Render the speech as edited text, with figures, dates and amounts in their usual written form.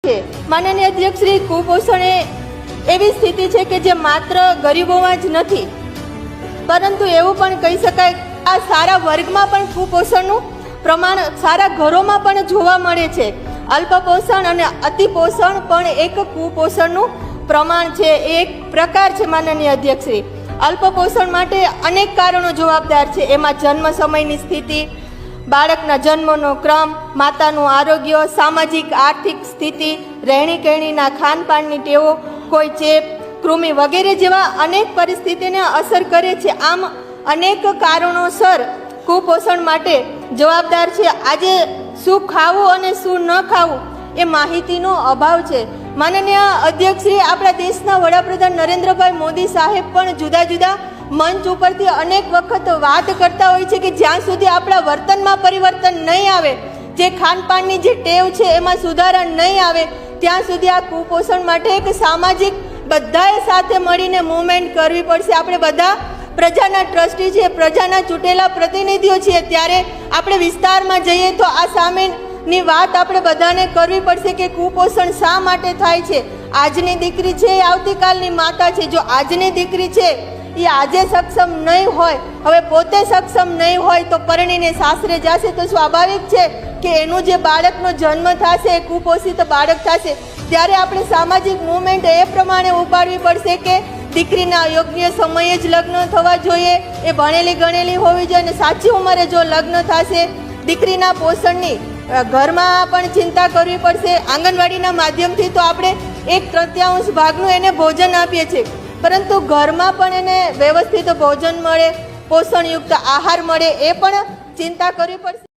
માનનીય અધ્યક્ષ શ્રી, કુપોષણ એ એવી સ્થિતિ છે કે જે માત્ર ગરીબોમાં જ નથી, પરંતુ એવું પણ કહી શકાય આ સારા વર્ગમાં પણ કુપોષણનું પ્રમાણ સારા ઘરોમાં પણ જોવા મળે છે. અલ્પપોષણ અને અતિપોષણ પણ એક કુપોષણનું પ્રમાણ છે, એક પ્રકાર છે. માનનીય અધ્યક્ષ શ્રી, અલ્પપોષણ માટે અનેક કારણો જવાબદાર છે. એમાં જન્મ સમયની સ્થિતિ, બાળકના જન્મનો ક્રમ, માતાનું આરોગ્ય, સામાજિક આર્થિક સ્થિતિ, રહેણી કહેણીના ખાનપાનની ટેવો, કોઈ ચેપ, કૃમિ વગેરે જેવા અનેક પરિસ્થિતિને અસર કરે છે. આમ અનેક કારણોસર કુપોષણ માટે જવાબદાર છે. આજે શું ખાવું અને શું ન ખાવું એ માહિતીનો અભાવ છે. માનનીય અધ્યક્ષશ્રી, આપણા દેશના વડાપ્રધાન નરેન્દ્રભાઈ મોદી સાહેબ પણ જુદા જુદા મંચ ઉપરથી અનેક વખત વાત કરતા હોય છે કે જ્યાં સુધી આપણા વર્તનમાં પરિવર્તન નહીં આવે, જે ખાનપાનની જે ટેવ છે એમાં સુધારા નહીં આવે, ત્યાં સુધી આ કુપોષણ માટે એક સામાજિક બધાએ સાથે મળીને મૂવમેન્ટ કરવી પડશે. આપણે બધા પ્રજાના ટ્રસ્ટી છીએ, પ્રજાના ચૂંટેલા પ્રતિનિધિઓ છીએ, ત્યારે આપણે વિસ્તારમાં જઈએ તો આ સામેની વાત આપણે બધાને કરવી પડશે કે કુપોષણ શા માટે થાય છે. આજની દીકરી છે એ આવતીકાલની માતા છે. જો આજની દીકરી છે એ આજે સક્ષમ નહીં હોય, હવે પોતે સક્ષમ નહીં હોય તો પરણીને સાસરે જશે તો સ્વાભાવિક છે કે એનું જે બાળકનો જન્મ થશે એ કુપોષિત બાળક થશે. ત્યારે આપણે સામાજિક મૂવમેન્ટ એ પ્રમાણે ઉપાડવી પડશે કે દીકરીના યોગ્ય સમયે જ લગ્ન થવા જોઈએ, એ ભણેલી ગણેલી હોવી જોઈએ અને સાચી ઉંમરે જો લગ્ન થશે. દીકરીના પોષણની ઘરમાં પણ ચિંતા કરવી પડશે. આંગણવાડીના માધ્યમથી તો આપણે 1/3 ભાગનું એને ભોજન આપીએ છીએ, પરંતુ ઘરમાં પણ એને વ્યવસ્થિત ભોજન મળે, પોષણયુક્ત આહાર મળે, એ પણ ચિંતા કરવી પડશે.